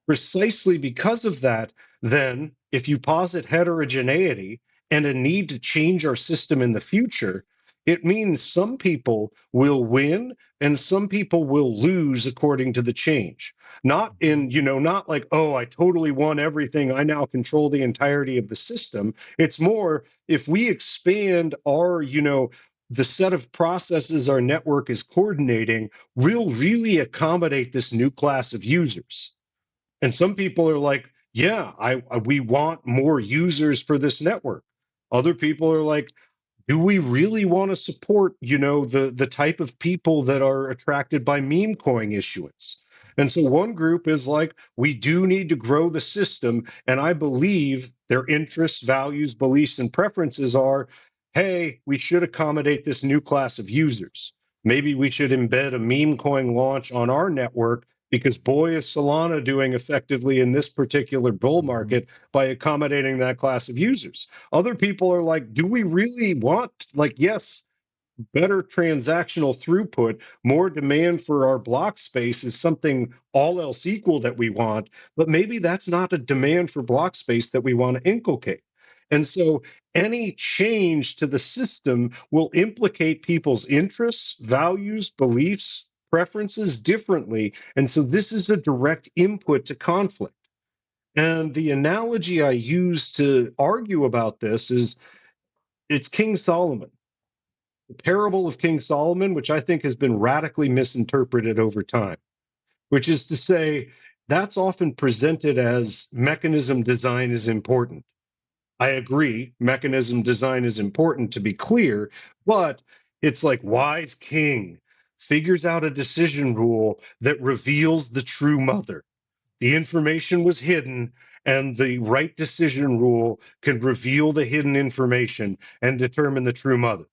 Precisely because of that, then, if you posit heterogeneity and a need to change our system in the future, it means some people will win and some people will lose according to the change. Not like, oh, I totally won everything, I now control the entirety of the system. It's more, if we expand our, the set of processes our network is coordinating will really accommodate this new class of users. And some people are like, yeah, we want more users for this network. Other people are like, do we really want to support, the type of people that are attracted by meme coin issuance? And so one group is like, we do need to grow the system. And I believe their interests, values, beliefs, and preferences are, hey, we should accommodate this new class of users. Maybe we should embed a meme coin launch on our network because boy is Solana doing effectively in this particular bull market by accommodating that class of users. Other people are like, do we really want, yes, better transactional throughput, more demand for our block space is something all else equal that we want, but maybe that's not a demand for block space that we want to inculcate. And so any change to the system will implicate people's interests, values, beliefs, preferences differently. And so this is a direct input to conflict. And the analogy I use to argue about this is it's King Solomon. The parable of King Solomon, which I think has been radically misinterpreted over time, which is to say, that's often presented as mechanism design is important. I agree, mechanism design is important to be clear, but it's like wise king figures out a decision rule that reveals the true mother. The information was hidden, and the right decision rule can reveal the hidden information and determine the true mother.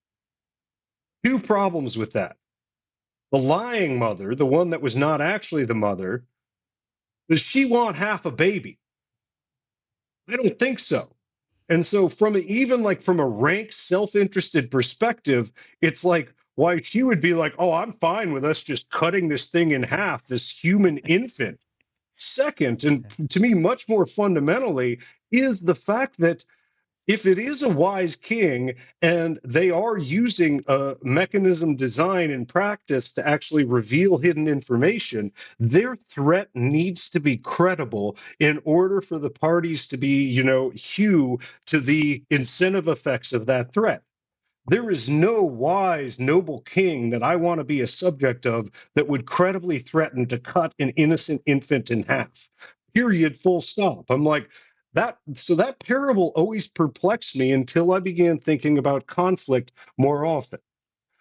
Two problems with that. The lying mother, the one that was not actually the mother, does she want half a baby? I don't think so. And so from a rank self-interested perspective, it's like why she would be like, oh, I'm fine with us just cutting this thing in half, this human infant. Second, and to me, much more fundamentally, is the fact that if it is a wise king and they are using a mechanism design in practice to actually reveal hidden information, their threat needs to be credible in order for the parties to be, hew to the incentive effects of that threat. There is no wise, noble king that I want to be a subject of that would credibly threaten to cut an innocent infant in half. Period, full stop. I'm like, that parable always perplexed me until I began thinking about conflict more often,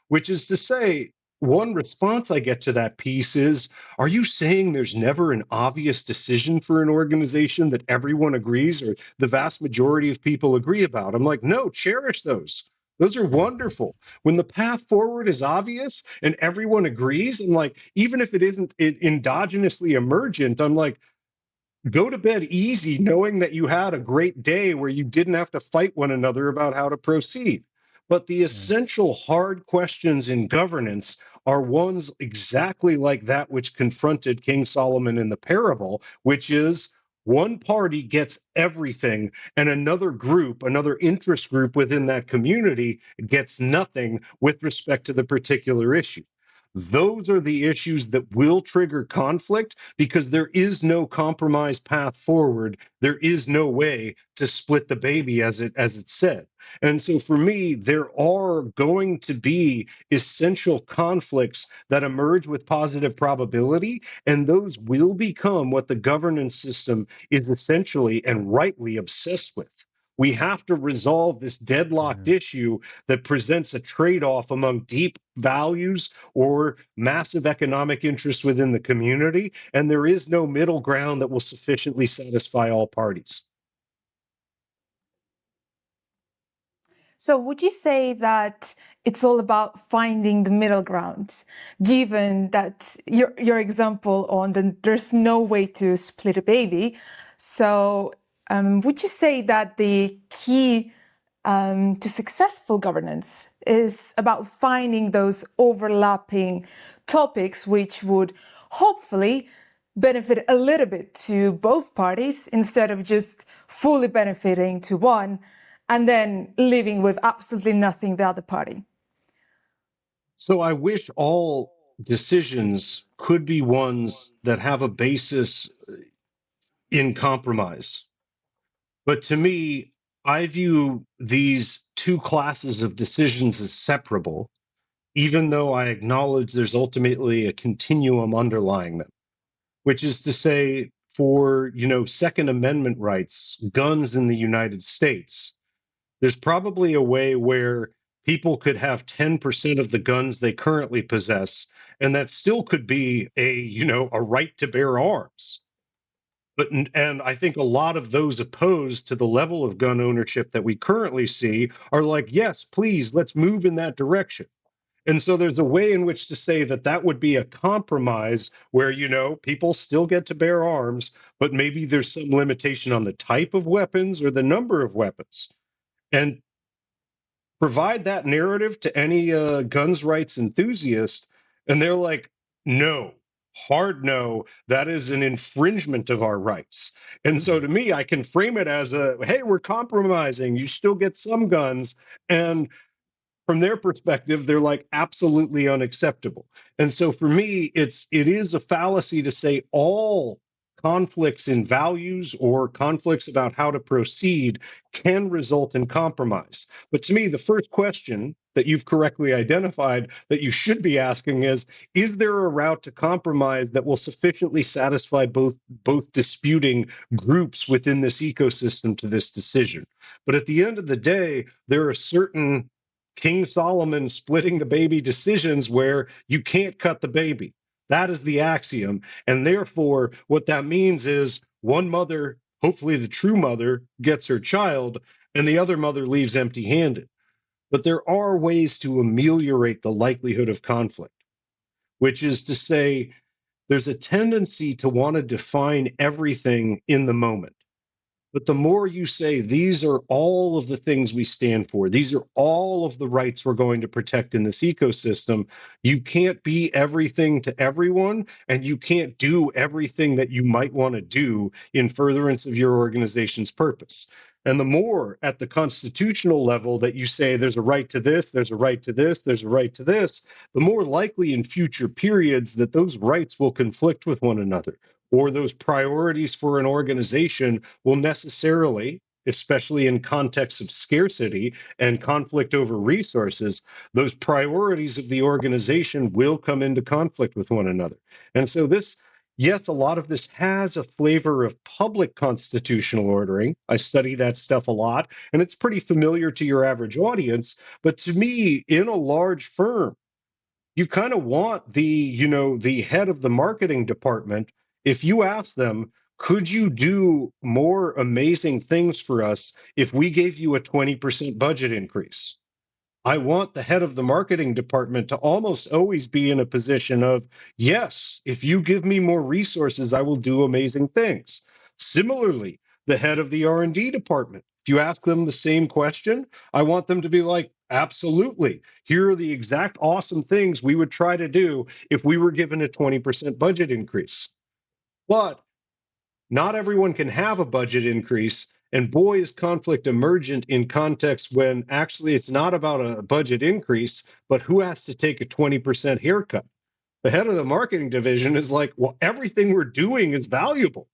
which is to say, one response I get to that piece is, are you saying there's never an obvious decision for an organization that everyone agrees or the vast majority of people agree about? I'm like, no, cherish those. Those are wonderful. When the path forward is obvious and everyone agrees, and even if it isn't endogenously emergent, I'm like, go to bed easy knowing that you had a great day where you didn't have to fight one another about how to proceed. But the essential hard questions in governance are ones exactly like that which confronted King Solomon in the parable, which is one party gets everything and another group, another interest group within that community gets nothing with respect to the particular issue. Those are the issues that will trigger conflict because there is no compromise path forward. There is no way to split the baby, as it's said. And so for me, there are going to be essential conflicts that emerge with positive probability, and those will become what the governance system is essentially and rightly obsessed with. We have to resolve this deadlocked issue that presents a trade-off among deep values or massive economic interests within the community, and there is no middle ground that will sufficiently satisfy all parties. So would you say that it's all about finding the middle ground, given that your example on there's no way to split a baby? So would you say that the key to successful governance is about finding those overlapping topics which would hopefully benefit a little bit to both parties instead of just fully benefiting to one and then leaving with absolutely nothing the other party? So I wish all decisions could be ones that have a basis in compromise. But to me, I view these two classes of decisions as separable, even though I acknowledge there's ultimately a continuum underlying them, which is to say, for, Second Amendment rights, guns in the United States, there's probably a way where people could have 10% of the guns they currently possess, and that still could be a right to bear arms. And I think a lot of those opposed to the level of gun ownership that we currently see are like, yes, please, let's move in that direction. And so there's a way in which to say that that would be a compromise where, people still get to bear arms, but maybe there's some limitation on the type of weapons or the number of weapons. And provide that narrative to any guns rights enthusiast, and they're like, no, hard no, that is an infringement of our rights. And so to me, I can frame it as hey, we're compromising, you still get some guns. And from their perspective, they're like absolutely unacceptable. And so for me, it is a fallacy to say all conflicts in values or conflicts about how to proceed can result in compromise. But to me, the first question that you've correctly identified that you should be asking is there a route to compromise that will sufficiently satisfy both disputing groups within this ecosystem to this decision? But at the end of the day, there are certain King Solomon splitting the baby decisions where you can't cut the baby. That is the axiom. And therefore, what that means is one mother, hopefully the true mother, gets her child, and the other mother leaves empty handed. But there are ways to ameliorate the likelihood of conflict, which is to say, there's a tendency to want to define everything in the moment. But the more you say, these are all of the things we stand for, these are all of the rights we're going to protect in this ecosystem, you can't be everything to everyone, and you can't do everything that you might want to do in furtherance of your organization's purpose. And the more at the constitutional level that you say there's a right to this, there's a right to this, there's a right to this, the more likely in future periods that those rights will conflict with one another, or those priorities for an organization will necessarily, especially in contexts of scarcity and conflict over resources, those priorities of the organization will come into conflict with one another. And so yes, a lot of this has a flavor of public constitutional ordering. I study that stuff a lot, and it's pretty familiar to your average audience. But to me, in a large firm, you kind of want the head of the marketing department, if you ask them, could you do more amazing things for us if we gave you a 20% budget increase? I want the head of the marketing department to almost always be in a position of, yes, if you give me more resources, I will do amazing things. Similarly, the head of the R&D department, if you ask them the same question, I want them to be like, absolutely. Here are the exact awesome things we would try to do if we were given a 20% budget increase. But not everyone can have a budget increase. And boy, is conflict emergent in context when actually it's not about a budget increase, but who has to take a 20% haircut. The head of the marketing division is like, well, everything we're doing is valuable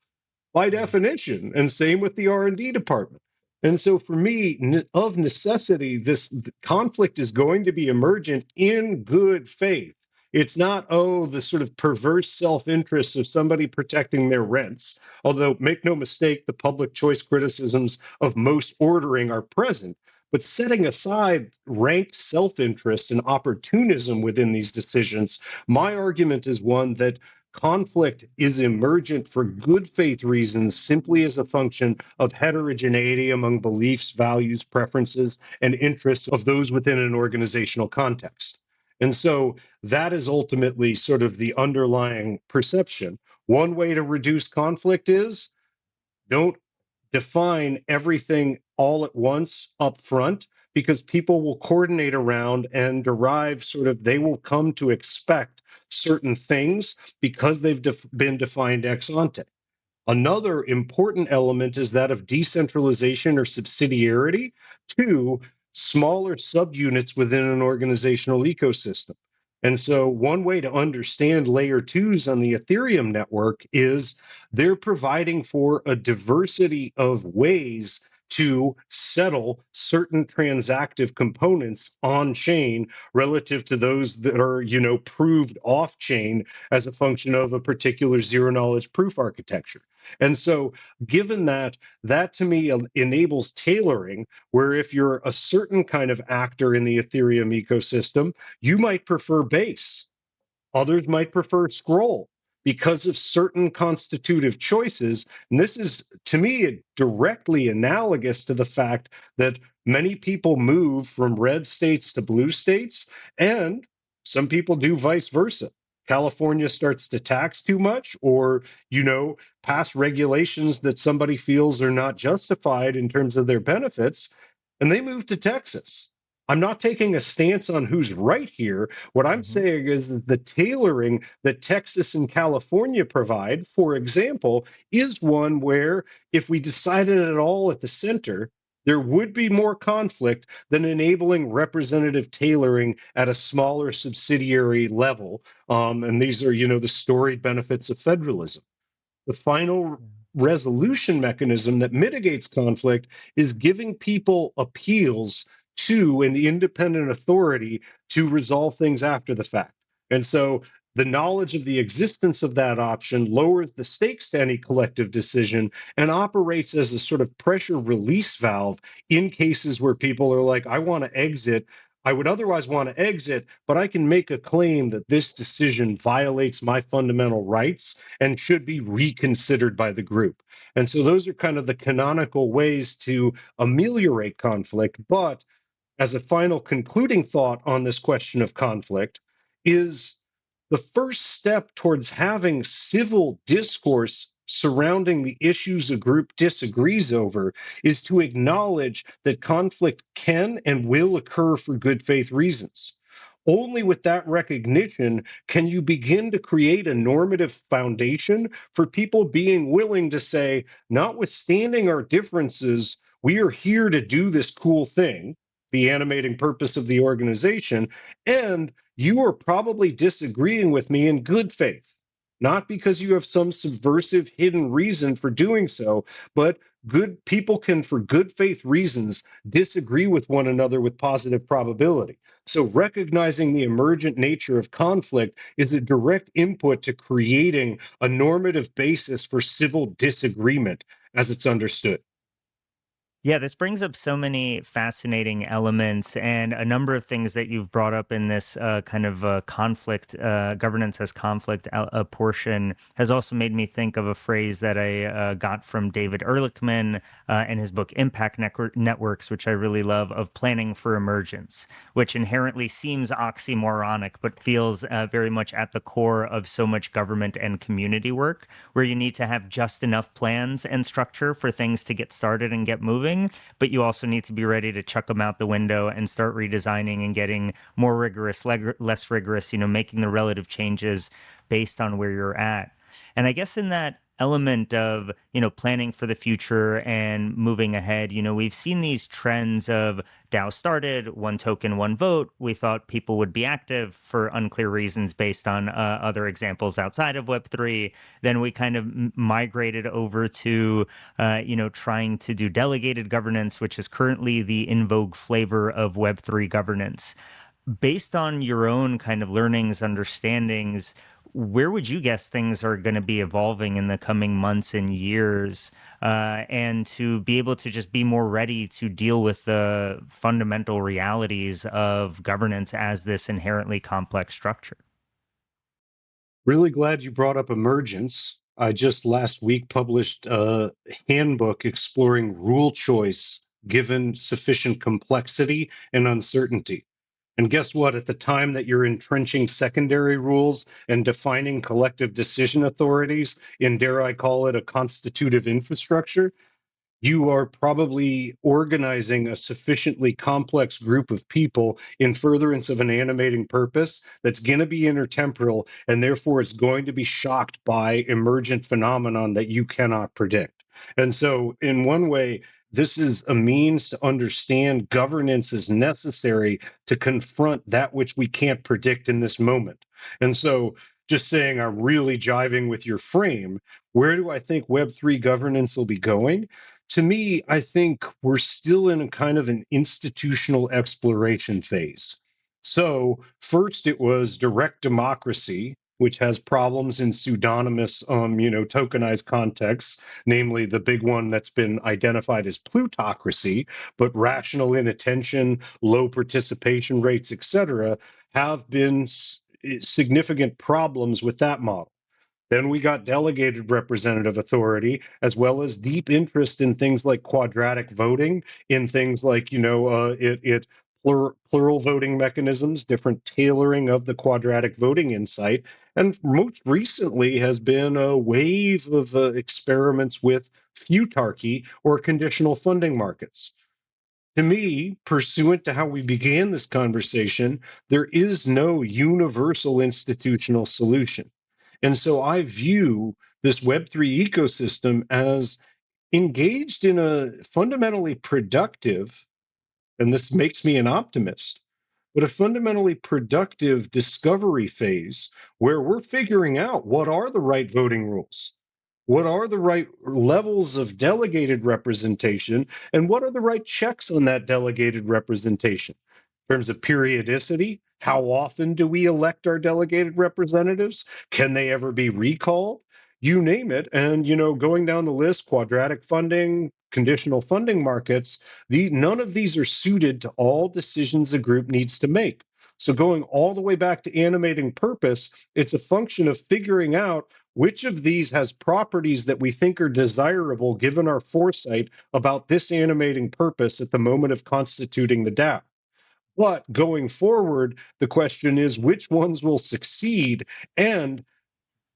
by definition, and same with the R&D department. And so for me, of necessity, this conflict is going to be emergent in good faith. It's not, the sort of perverse self-interest of somebody protecting their rents. Although, make no mistake, the public choice criticisms of most ordering are present. But setting aside rank self-interest and opportunism within these decisions, my argument is one that conflict is emergent for good faith reasons, simply as a function of heterogeneity among beliefs, values, preferences, and interests of those within an organizational context. And so that is ultimately sort of the underlying perception. One way to reduce conflict is don't define everything all at once up front, because people will coordinate around and derive they will come to expect certain things because they've been defined ex ante. Another important element is that of decentralization or subsidiarity to smaller subunits within an organizational ecosystem. And so one way to understand layer twos on the Ethereum network is they're providing for a diversity of ways to settle certain transactive components on chain relative to those that are, proved off chain as a function of a particular zero knowledge proof architecture. And so, given that, that to me enables tailoring, where if you're a certain kind of actor in the Ethereum ecosystem, you might prefer Base. Others might prefer scroll because of certain constitutive choices. And this is, to me, directly analogous to the fact that many people move from red states to blue states, and some people do vice versa. California starts to tax too much, or, pass regulations that somebody feels are not justified in terms of their benefits, and they move to Texas. I'm not taking a stance on who's right here. What I'm saying is that the tailoring that Texas and California provide, for example, is one where if we decided it all at the center, there would be more conflict than enabling representative tailoring at a smaller subsidiary level. And these are, the storied benefits of federalism. The final resolution mechanism that mitigates conflict is giving people appeals to an independent authority to resolve things after the fact. And so the knowledge of the existence of that option lowers the stakes to any collective decision and operates as a sort of pressure release valve in cases where people are like, I want to exit. I would otherwise want to exit, but I can make a claim that this decision violates my fundamental rights and should be reconsidered by the group. And so those are kind of the canonical ways to ameliorate conflict. But as a final concluding thought on this question of conflict, is the first step towards having civil discourse surrounding the issues a group disagrees over is to acknowledge that conflict can and will occur for good faith reasons. Only with that recognition can you begin to create a normative foundation for people being willing to say, notwithstanding our differences, we are here to do this cool thing, the animating purpose of the organization, and you are probably disagreeing with me in good faith, not because you have some subversive hidden reason for doing so, but good people can, for good faith reasons, disagree with one another with positive probability. So recognizing the emergent nature of conflict is a direct input to creating a normative basis for civil disagreement as it's understood. Yeah, this brings up so many fascinating elements and a number of things that you've brought up in this kind of conflict, governance as conflict portion has also made me think of a phrase that I got from David Ehrlichman in his book Impact Networks, which I really love, of planning for emergence, which inherently seems oxymoronic, but feels very much at the core of so much government and community work, where you need to have just enough plans and structure for things to get started and get moving, but you also need to be ready to chuck them out the window and start redesigning and getting more rigorous, less rigorous, making the relative changes based on where you're at. And I guess in that element of, planning for the future and moving ahead, we've seen these trends of DAO started, one token, one vote. We thought people would be active for unclear reasons based on other examples outside of Web3. Then we kind of migrated over to, trying to do delegated governance, which is currently the in vogue flavor of Web3 governance. Based on your own kind of learnings, understandings, where would you guess things are going to be evolving in the coming months and years, and to be able to just be more ready to deal with the fundamental realities of governance as this inherently complex structure? Really glad you brought up emergence. I just last week published a handbook exploring rule choice given sufficient complexity and uncertainty. And guess what? At the time that you're entrenching secondary rules and defining collective decision authorities in, dare I call it, a constitutive infrastructure, you are probably organizing a sufficiently complex group of people in furtherance of an animating purpose that's going to be intertemporal, and therefore it's going to be shocked by emergent phenomenon that you cannot predict. And so, in one way, this is a means to understand governance is necessary to confront that which we can't predict in this moment. And so, just saying, I'm really jiving with your frame. Where do I think Web3 governance will be going? to me, I think we're still in a kind of an institutional exploration phase. So first it was direct democracy, which has problems in pseudonymous, tokenized contexts, namely the big one that's been identified as plutocracy, but rational inattention, low participation rates, etc., have been significant problems with that model. Then we got delegated representative authority, as well as deep interest in things like quadratic voting, in things like, plural voting mechanisms, different tailoring of the quadratic voting insight. And most recently has been a wave of experiments with futarchy or conditional funding markets. To me, pursuant to how we began this conversation, there is no universal institutional solution. And so I view this Web3 ecosystem as engaged in a fundamentally productive, and this makes me an optimist, but a fundamentally productive discovery phase where we're figuring out what are the right voting rules, what are the right levels of delegated representation, and what are the right checks on that delegated representation in terms of periodicity. How often do we elect our delegated representatives? Can they ever be recalled? You name it. And, going down the list, quadratic funding, conditional funding markets, none of these are suited to all decisions a group needs to make. So going all the way back to animating purpose, it's a function of figuring out which of these has properties that we think are desirable given our foresight about this animating purpose at the moment of constituting the DAO. But going forward, the question is which ones will succeed, and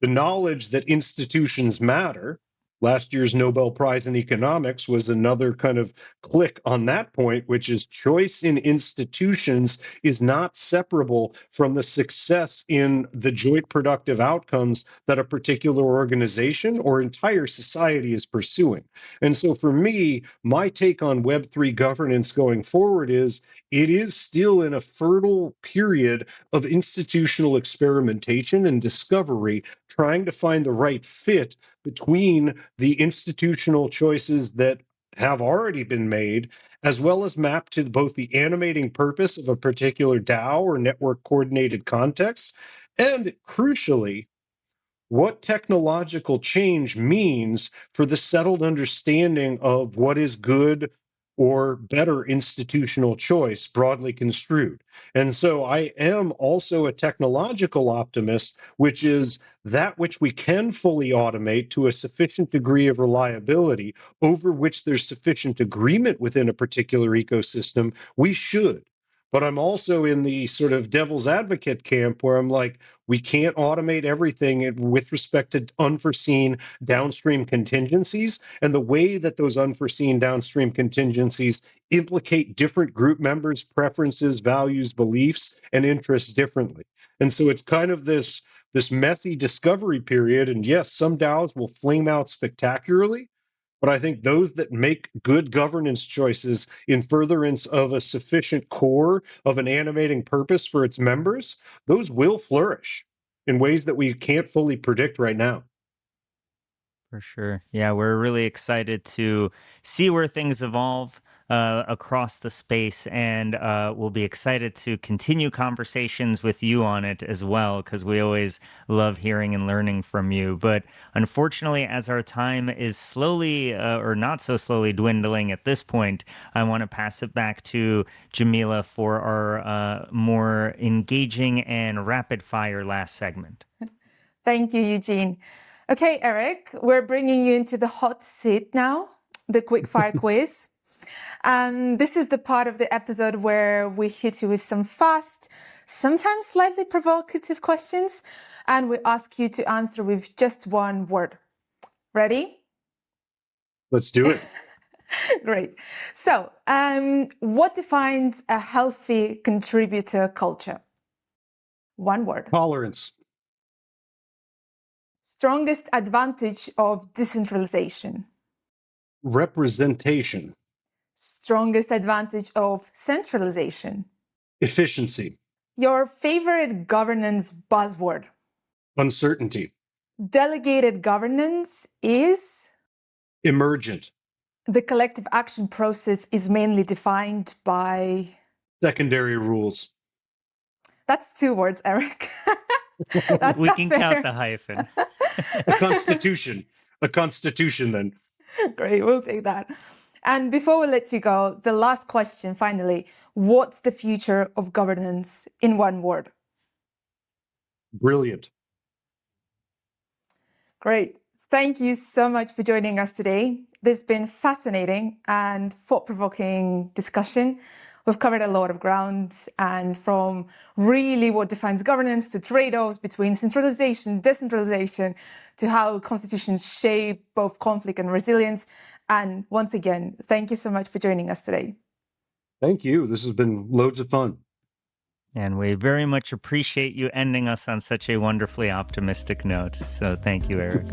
the knowledge that institutions matter. Last year's Nobel Prize in Economics was another kind of click on that point, which is choice in institutions is not separable from the success in the joint productive outcomes that a particular organization or entire society is pursuing. And so for me, my take on Web3 governance going forward is it is still in a fertile period of institutional experimentation and discovery, trying to find the right fit between the institutional choices that have already been made, as well as map to both the animating purpose of a particular DAO or network coordinated context, and crucially, what technological change means for the settled understanding of what is good or better institutional choice, broadly construed. And so I am also a technological optimist, which is that which we can fully automate to a sufficient degree of reliability, over which there's sufficient agreement within a particular ecosystem, we should. But I'm also in the sort of devil's advocate camp where I'm like, we can't automate everything with respect to unforeseen downstream contingencies, and the way that those unforeseen downstream contingencies implicate different group members' preferences, values, beliefs, and interests differently. And so it's kind of this messy discovery period. And yes, some DAOs will flame out spectacularly, but I think those that make good governance choices in furtherance of a sufficient core of an animating purpose for its members, those will flourish in ways that we can't fully predict right now. For sure. Yeah, we're really excited to see where things evolve across the space, and we'll be excited to continue conversations with you on it as well, because we always love hearing and learning from you. But unfortunately, as our time is slowly, or not so slowly, dwindling at this point, I want to pass it back to Jamilya for our more engaging and rapid fire last segment. Thank you, Eugene. Okay, Eric, we're bringing you into the hot seat now, the quickfire quiz. This is the part of the episode where we hit you with some fast, sometimes slightly provocative questions, and we ask you to answer with just one word. Ready? Let's do it. Great. So, what defines a healthy contributor culture? One word. Tolerance. Strongest advantage of decentralization? Representation. Strongest advantage of centralization? Efficiency. Your favorite governance buzzword? Uncertainty. Delegated governance is? Emergent. The collective action process is mainly defined by... Secondary rules. That's 2 words, Eric. That's we not can fair. count the hyphen. A constitution. A constitution, then. Great, we'll take that. And before we let you go, the last question, finally. What's the future of governance in 1 word? Brilliant. Great. Thank you so much for joining us today. This has been fascinating and thought-provoking discussion. We've covered a lot of ground, and from really what defines governance to trade-offs between centralization, decentralization, to how constitutions shape both conflict and resilience. And once again, thank you so much for joining us today. Thank you. This has been loads of fun. And we very much appreciate you ending us on such a wonderfully optimistic note. So thank you, Eric.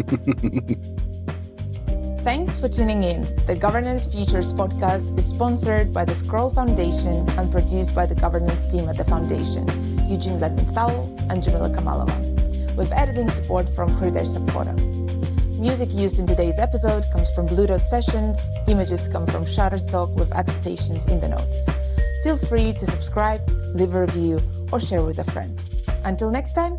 Thanks for tuning in. The Governance Futures podcast is sponsored by the Scroll Foundation and produced by the governance team at the foundation, Eugene Leventhal and Jamilya Kamalova, with editing support from Hridesh Sapkota. Music used in today's episode comes from Blue Dot Sessions. Images come from Shutterstock with attestations in the notes. Feel free to subscribe, leave a review, or share with a friend. Until next time.